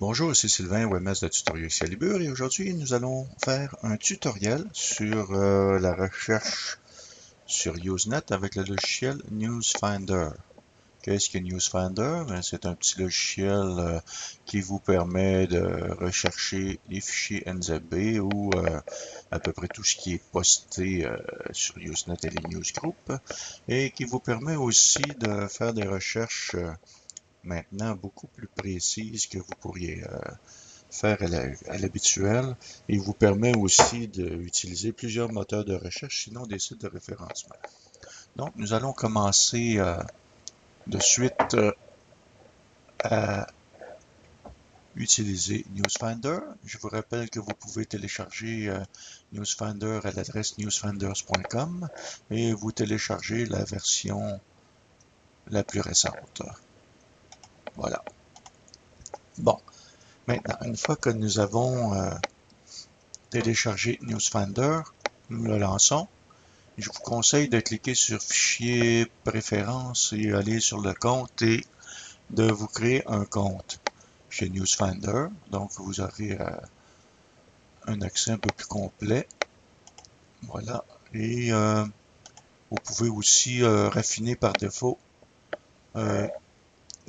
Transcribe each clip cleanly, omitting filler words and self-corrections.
Bonjour, ici Sylvain, WebMS de Tutoriel Excalibur et aujourd'hui nous allons faire un tutoriel sur la recherche sur Usenet avec le logiciel Newsfinder. Qu'est-ce que Newsfinder? C'est un petit logiciel qui vous permet de rechercher les fichiers NZB ou à peu près tout ce qui est posté sur Usenet et les newsgroups et qui vous permet aussi de faire des recherches maintenant beaucoup plus précises que vous pourriez faire à l'habituel. Il vous permet aussi d'utiliser plusieurs moteurs de recherche, sinon des sites de référencement. Donc, nous allons commencer de suite à utiliser Newsfinder. Je vous rappelle que vous pouvez télécharger Newsfinder à l'adresse newsfinders.com et vous téléchargez la version la plus récente. Voilà. Bon, maintenant, une fois que nous avons téléchargé Newsfinder, nous le lançons. Je vous conseille de cliquer sur Fichier, Préférences et aller sur le compte et de vous créer un compte chez Newsfinder. Donc, vous aurez un accès un peu plus complet. Voilà. Et vous pouvez aussi raffiner par défaut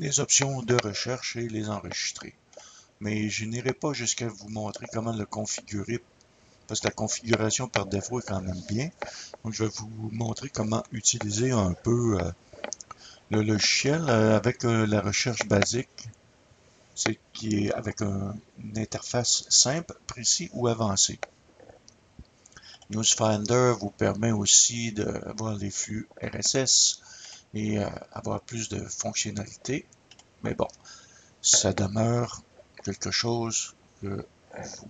les options de recherche et les enregistrer. Mais je n'irai pas jusqu'à vous montrer comment le configurer parce que la configuration par défaut est quand même bien. Donc, je vais vous montrer comment utiliser un peu le logiciel avec la recherche basique, c'est qui est avec une interface simple, précis ou avancée. Newsfinder vous permet aussi d'avoir les flux RSS et avoir plus de fonctionnalités. Mais bon, ça demeure quelque chose que vous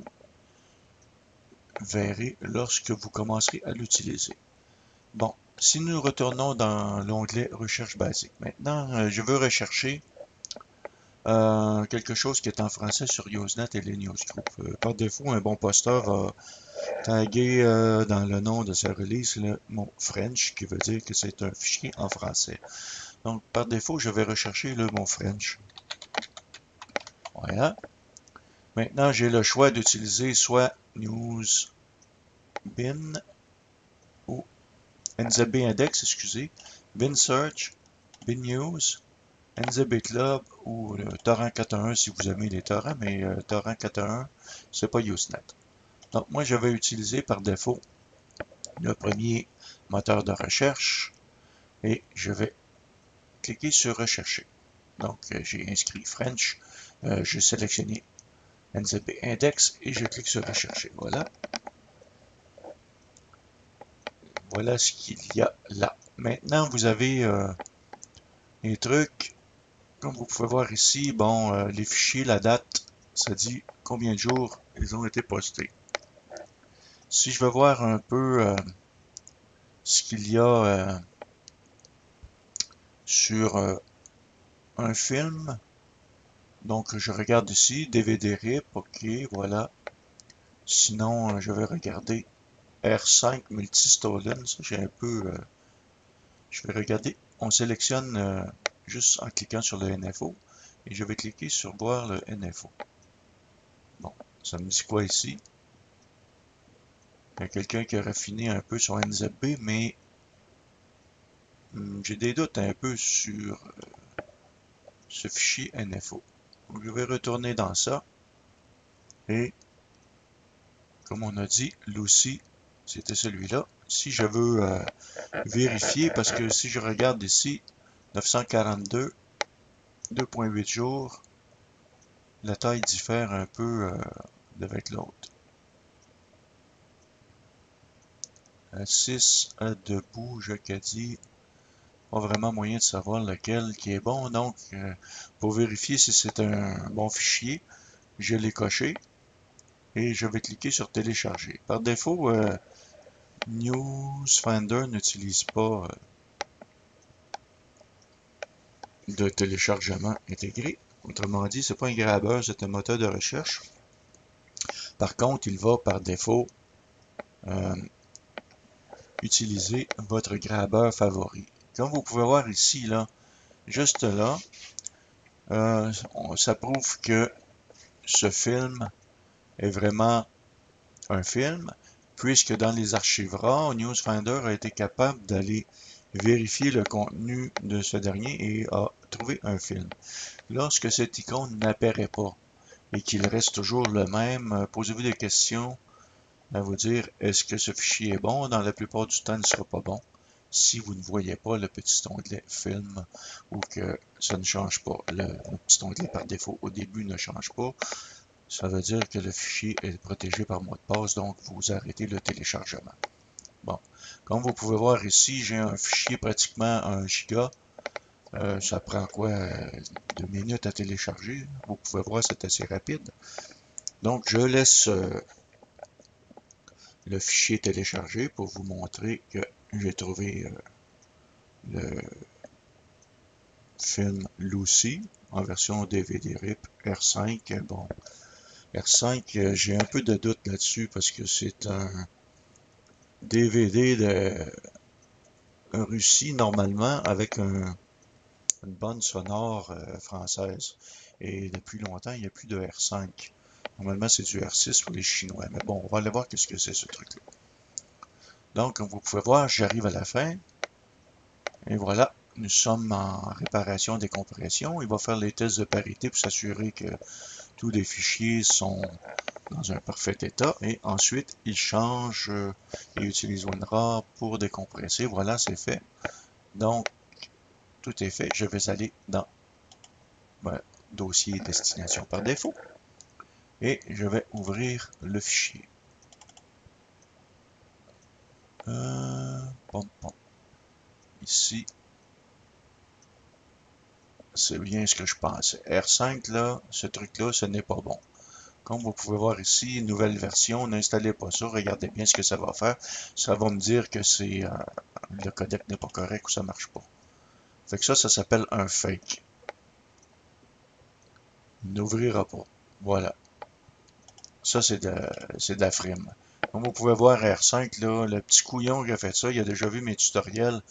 verrez lorsque vous commencerez à l'utiliser. Bon, si nous retournons dans l'onglet Recherche basique, maintenant, je veux rechercher quelque chose qui est en français sur Usenet et les newsgroups. Par défaut, un bon posteur va taguer dans le nom de sa release le mot French, qui veut dire que c'est un fichier en français. Donc, par défaut, je vais rechercher le mot French. Voilà. Maintenant, j'ai le choix d'utiliser soit Newsbin ou NZB Index, excusez, Bin Search, Bin News, NZB Club ou le Torrent 411 si vous aimez les torrents, mais Torrent 411, c'est pas Usenet. Donc moi je vais utiliser par défaut le premier moteur de recherche et je vais cliquer sur rechercher. Donc j'ai inscrit French, j'ai sélectionné NZB Index et je clique sur rechercher. Voilà. Voilà ce qu'il y a là. Maintenant vous avez les trucs. Comme vous pouvez voir ici, bon, les fichiers, la date, ça dit combien de jours ils ont été postés. Si je veux voir un peu ce qu'il y a sur un film, donc je regarde ici, DVD RIP, ok, voilà. Sinon, je vais regarder R5 Multistolen, ça j'ai un peu... je vais regarder, on sélectionne juste en cliquant sur le NFO, et je vais cliquer sur voir le NFO. Bon, ça me dit quoi ici? Il y a quelqu'un qui a raffiné un peu son NZB, mais j'ai des doutes un peu sur ce fichier NFO. Donc, je vais retourner dans ça. Et comme on a dit, Lucy, c'était celui-là. Si je veux vérifier, parce que si je regarde ici, 942, 2.8 jours, la taille diffère un peu avec l'autre. 6 debout, Jacadi, pas vraiment moyen de savoir lequel qui est bon. Donc, pour vérifier si c'est un bon fichier, je l'ai coché et je vais cliquer sur télécharger. Par défaut, Newsfinder n'utilise pas de téléchargement intégré. Autrement dit, c'est pas un grabber, c'est un moteur de recherche. Par contre, il va par défaut utiliser votre grabber favori. Comme vous pouvez voir ici, là, juste là, ça prouve que ce film est vraiment un film, puisque dans les archives RAW, Newsfinder a été capable d'aller vérifier le contenu de ce dernier et a trouvé un film. Lorsque cette icône n'apparaît pas et qu'il reste toujours le même, posez-vous des questions à vous dire, est-ce que ce fichier est bon? Dans la plupart du temps, il ne sera pas bon si vous ne voyez pas le petit onglet film ou que ça ne change pas. Le petit onglet par défaut au début ne change pas. Ça veut dire que le fichier est protégé par mot de passe, donc vous arrêtez le téléchargement. Bon, comme vous pouvez voir ici, j'ai un fichier pratiquement 1 giga. Ça prend quoi? 2 minutes à télécharger. Vous pouvez voir, c'est assez rapide. Donc, je laisse le fichier télécharger pour vous montrer que j'ai trouvé le film Lucy en version DVD RIP R5. Bon, R5, j'ai un peu de doute là-dessus parce que c'est un DVD de Russie normalement avec une bande sonore française. Et depuis longtemps, il n'y a plus de R5. Normalement, c'est du R6 pour les Chinois. Mais bon, on va aller voir qu'est-ce que c'est ce truc-là. Donc, comme vous pouvez voir, j'arrive à la fin. Et voilà, nous sommes en réparation décompression. Il va faire les tests de parité pour s'assurer que tous les fichiers sont dans un parfait état. Et ensuite, il change et utilise WinRAR pour décompresser. Voilà, c'est fait. Donc, tout est fait. Je vais aller dans dossier destination par défaut et je vais ouvrir le fichier. Ici, c'est bien ce que je pensais. R5, là, ce truc-là, ce n'est pas bon. Comme vous pouvez voir ici, nouvelle version, n'installez pas ça, regardez bien ce que ça va faire. Ça va me dire que c'est le codec n'est pas correct ou ça marche pas. Fait que ça s'appelle un fake. Il n'ouvrira pas. Voilà. Ça, c'est de la frime. Comme vous pouvez voir, R5, là, le petit couillon qui a fait ça, il a déjà vu mes tutoriels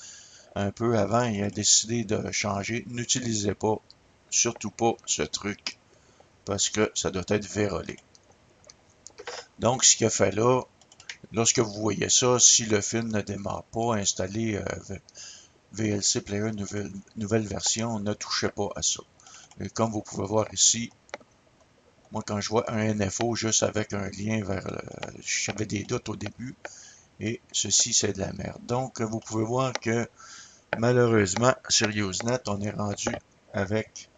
un peu avant, il a décidé de changer. N'utilisez pas, surtout pas ce truc, parce que ça doit être vérolé. Donc, ce qu'il a fait là, lorsque vous voyez ça, si le film ne démarre pas, installez VLC Player nouvelle version, ne touchez pas à ça. Et comme vous pouvez voir ici, moi quand je vois un NFO juste avec un lien vers j'avais des doutes au début, et ceci c'est de la merde. Donc vous pouvez voir que malheureusement sur Usenet on est rendu avec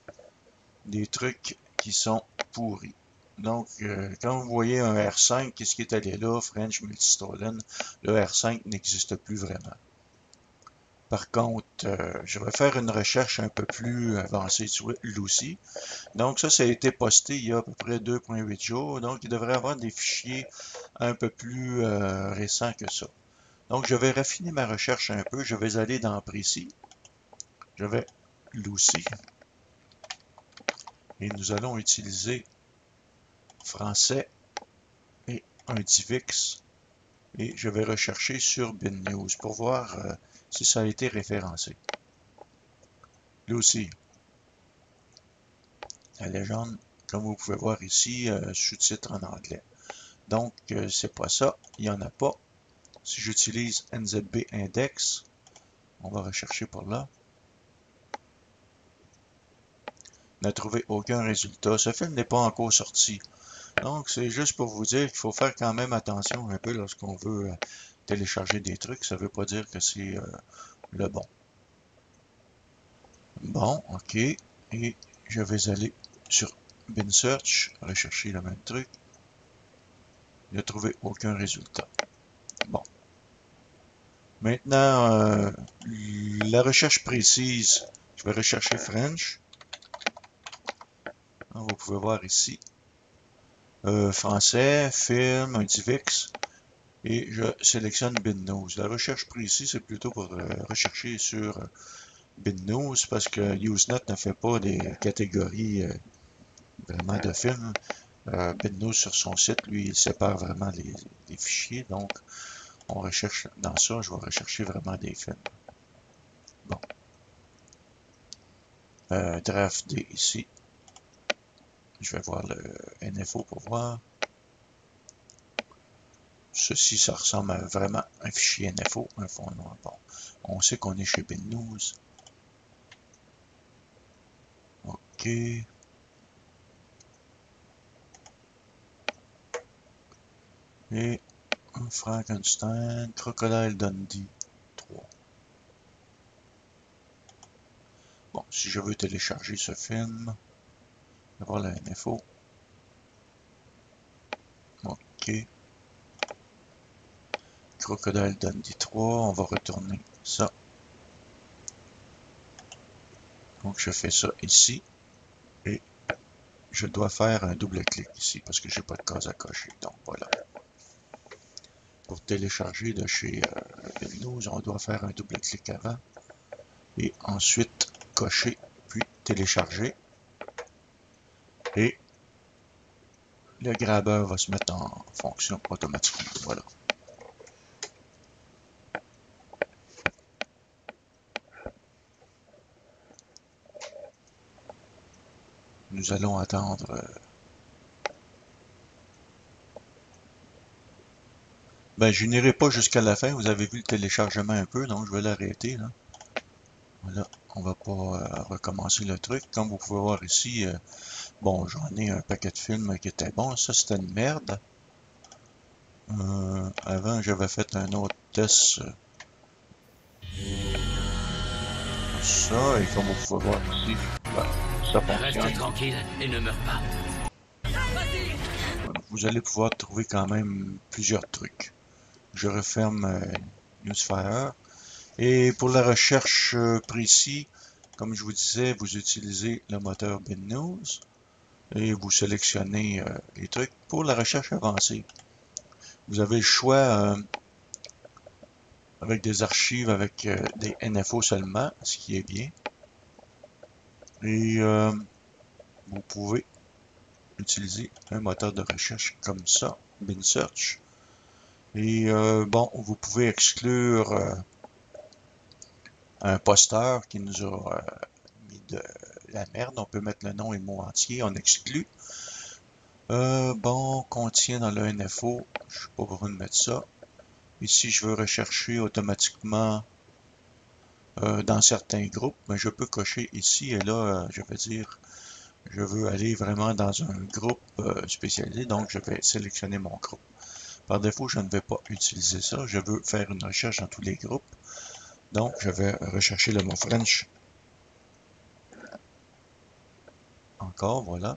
des trucs qui sont pourris. Donc quand vous voyez un R5, qu'est-ce qui est allé là, French Multistolen, le R5 n'existe plus vraiment. Par contre, je vais faire une recherche un peu plus avancée sur Lucy. Donc ça a été posté il y a à peu près 2,8 jours. Donc il devrait y avoir des fichiers un peu plus récents que ça. Donc je vais raffiner ma recherche un peu. Je vais aller dans Précis. Je vais Lucy. Et nous allons utiliser français et un DivX. Et je vais rechercher sur BinNews pour voir si ça a été référencé. Lucy. La légende, comme vous pouvez voir ici, sous-titres en anglais. Donc, c'est pas ça, il n'y en a pas. Si j'utilise NZB Index, on va rechercher par là. On n'a trouvé aucun résultat. Ce film n'est pas encore sorti. Donc, c'est juste pour vous dire qu'il faut faire quand même attention un peu lorsqu'on veut télécharger des trucs. Ça ne veut pas dire que c'est le bon. Bon, ok. Et je vais aller sur BinSearch, rechercher le même truc. Il n'a trouvé aucun résultat. Bon. Maintenant, la recherche précise, je vais rechercher French. Vous pouvez voir ici. Français, film, un DivX. Et je sélectionne BinNews. La recherche précise, c'est plutôt pour rechercher sur BinNews parce que Usenet ne fait pas des catégories vraiment de films. BinNews sur son site, lui, il sépare vraiment les fichiers. Donc, on recherche dans ça, je vais rechercher vraiment des films. Bon. Draft D ici. Je vais voir le NFO pour voir. Ceci, ça ressemble à vraiment un fichier NFO, un fond noir. Bon, on sait qu'on est chez BinNews. OK. Et un Frankenstein, Crocodile Dundee 3. Bon, si je veux télécharger ce film, je vais voir la NFO. OK. Crocodile Dundee 3, on va retourner ça. Donc je fais ça ici. Et je dois faire un double clic ici parce que j'ai pas de case à cocher. Donc voilà. Pour télécharger de chez Windows, on doit faire un double clic avant. Et ensuite cocher, puis télécharger. Et le grabber va se mettre en fonction automatiquement. Voilà. Nous allons attendre. Ben, je n'irai pas jusqu'à la fin. Vous avez vu le téléchargement un peu, donc je vais l'arrêter. Voilà, on va pas recommencer le truc. Comme vous pouvez voir ici, bon, j'en ai un paquet de films qui étaient bons. Ça, c'était une merde. Avant, j'avais fait un autre test. Ça, et comme vous pouvez voir ici, ben, ça fonctionne. Reste tranquille et ne meurs pas. Vous allez pouvoir trouver quand même plusieurs trucs. Je referme Newsfire. Et pour la recherche précis, comme je vous disais, vous utilisez le moteur BinNews et vous sélectionnez les trucs. Pour la recherche avancée, vous avez le choix avec des archives avec des NFO seulement, ce qui est bien. Et vous pouvez utiliser un moteur de recherche comme ça, BinSearch. Et bon, vous pouvez exclure un posteur qui nous a mis de la merde. On peut mettre le nom et le mot entier, on exclut. Bon, contient dans le NFO, je ne suis pas besoin de mettre ça. Ici, je veux rechercher automatiquement dans certains groupes, mais je peux cocher ici et là, je vais dire, je veux aller vraiment dans un groupe spécialisé, donc je vais sélectionner mon groupe. Par défaut, je ne vais pas utiliser ça, je veux faire une recherche dans tous les groupes, donc je vais rechercher le mot French. Encore, voilà,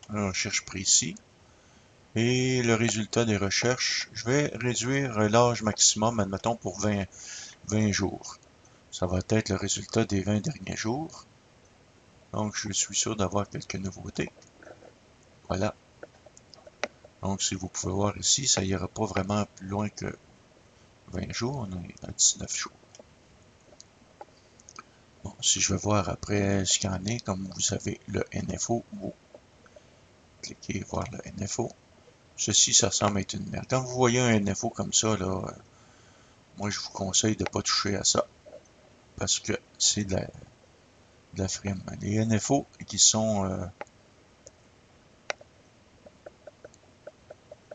une recherche précis. Et le résultat des recherches, je vais réduire l'âge maximum, admettons, pour 20 jours. Ça va être le résultat des 20 derniers jours. Donc, je suis sûr d'avoir quelques nouveautés. Voilà. Donc, si vous pouvez voir ici, ça ira pas vraiment plus loin que 20 jours. On est à 19 jours. Bon, si je vais voir après ce qu'il y en est, comme vous avez le NFO, vous cliquez voir le NFO. Ceci, ça semble être une merde. Quand vous voyez un NFO comme ça, là, moi, je vous conseille de ne pas toucher à ça. Parce que c'est de la frime. Les NFO qui sont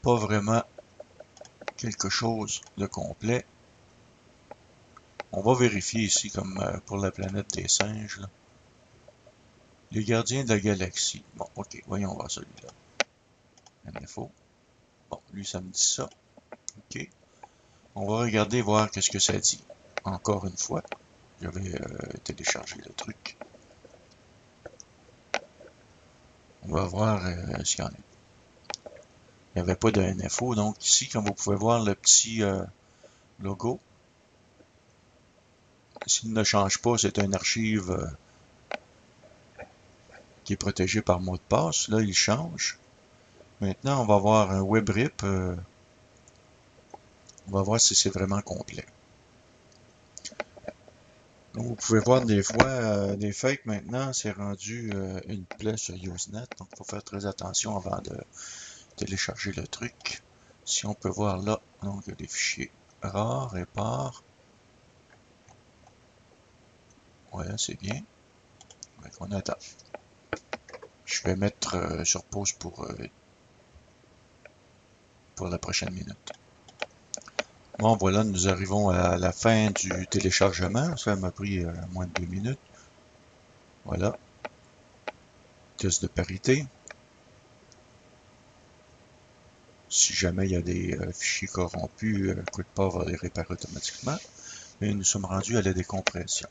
pas vraiment quelque chose de complet. On va vérifier ici comme pour la planète des singes. Là. Les gardiens de la galaxie. Bon, ok, voyons voir celui-là. NFO. Bon, lui, ça me dit ça. Ok. On va regarder, voir qu'est-ce que ça dit. Encore une fois, je vais télécharger le truc. On va voir s'il y en a. Il n'y avait pas de NFO, donc ici, comme vous pouvez voir, le petit logo, s'il ne change pas, c'est une archive qui est protégée par mot de passe. Là, il change. Maintenant, on va voir un WebRip. On va voir si c'est vraiment complet. Donc, vous pouvez voir des fois, des fakes maintenant, c'est rendu une plaie sur Usenet. Donc, il faut faire très attention avant de télécharger le truc. Si on peut voir là, donc il y a des fichiers rares, épars. Voilà, c'est bien. Donc, on attend. Je vais mettre sur pause pour la prochaine minute. Bon, voilà, nous arrivons à la fin du téléchargement. Ça m'a pris moins de 2 minutes. Voilà. Test de parité. Si jamais il y a des fichiers corrompus, QuickPath va les réparer automatiquement. Et nous sommes rendus à la décompression.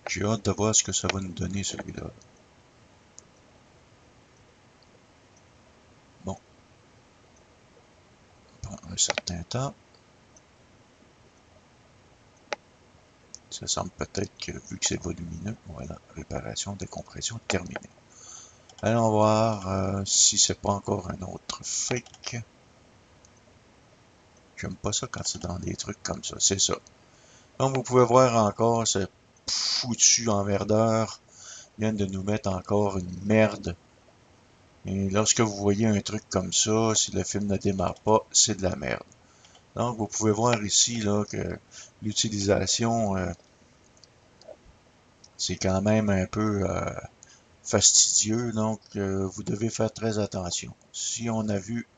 J'ai hâte de voir ce que ça va nous donner, celui-là. Bon. On prend un certain temps. Ça semble peut-être que, vu que c'est volumineux, voilà, réparation, décompression terminée. Allons voir si c'est pas encore un autre fake. J'aime pas ça quand c'est dans des trucs comme ça, c'est ça. Comme vous pouvez voir encore, ce foutu emmerdeur vient de nous mettre encore une merde. Et lorsque vous voyez un truc comme ça, si le film ne démarre pas, c'est de la merde. Donc vous pouvez voir ici là que l'utilisation c'est quand même un peu fastidieux, donc vous devez faire très attention. Si on a vu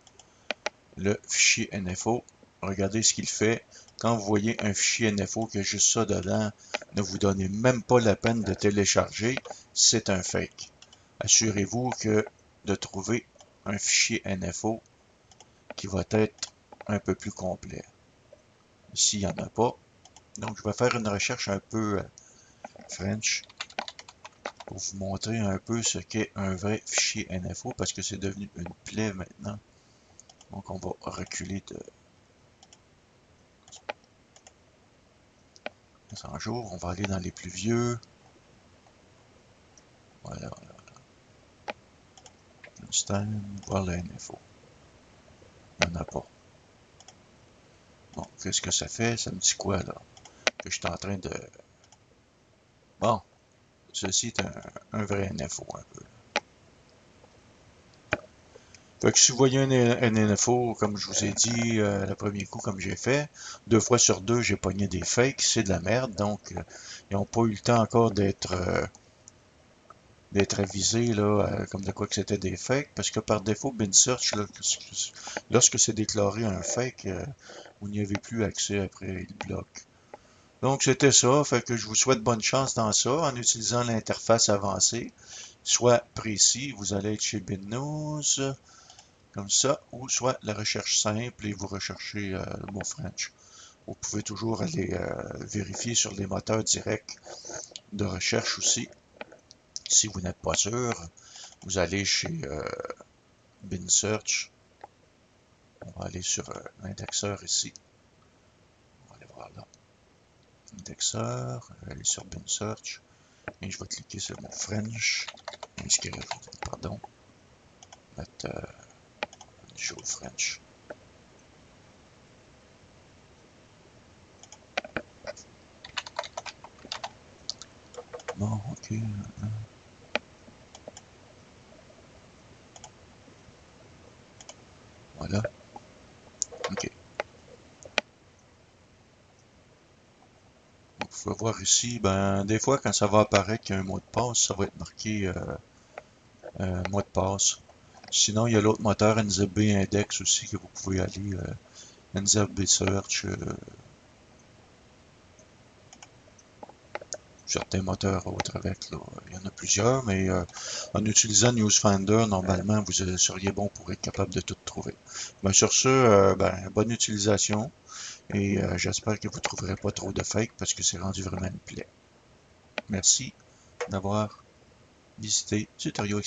le fichier NFO, regardez ce qu'il fait. Quand vous voyez un fichier NFO qui a juste ça dedans, ne vous donnez même pas la peine de télécharger, c'est un fake. Assurez-vous de trouver un fichier NFO qui va être un peu plus complet. Ici, il n'y en a pas. Donc, je vais faire une recherche un peu French pour vous montrer un peu ce qu'est un vrai fichier NFO parce que c'est devenu une plaie maintenant. Donc, on va reculer de 100 jours. On va aller dans les plus vieux. Voilà. Einstein, voir le NFO. Il n'y en a pas. Bon, qu'est-ce que ça fait? Ça me dit quoi, là? Que je suis en train de... Bon, ceci est un vrai NFO, un peu. Fait que si vous voyez un NFO, comme je vous ai dit le premier coup, comme j'ai fait, 2 fois sur 2, j'ai pogné des fakes, c'est de la merde. Donc, ils n'ont pas eu le temps encore d'être avisés, là, comme de quoi que c'était des fakes. Parce que par défaut, BinSearch, là, lorsque c'est déclaré un fake, vous n'y avez plus accès après, il bloque. Donc, c'était ça. Fait que je vous souhaite bonne chance dans ça en utilisant l'interface avancée. Soit précis, vous allez être chez BinNews, comme ça, ou soit la recherche simple et vous recherchez le mot French. Vous pouvez toujours aller vérifier sur les moteurs directs de recherche aussi. Si vous n'êtes pas sûr, vous allez chez BinSearch. On va aller sur l'indexeur ici. On va aller voir là. Indexeur, aller sur BinSearch. Et je vais cliquer sur le mot French. Inscrire, pardon. Mettre Joe French. Bon, ok. Voilà. Ok. Vous pouvez voir ici, ben, des fois, quand ça va apparaître qu'il y a un mot de passe, ça va être marqué mot de passe. Sinon, il y a l'autre moteur NZB Index aussi que vous pouvez aller NZB Search, certains moteurs autres avec. Là. Il y en a plusieurs, mais en utilisant Newsfinder, normalement, vous seriez bon pour être capable de tout trouver. Ben, sur ce, ben, bonne utilisation et j'espère que vous ne trouverez pas trop de fake parce que c'est rendu vraiment une plaie. Merci d'avoir visité Tutoriaux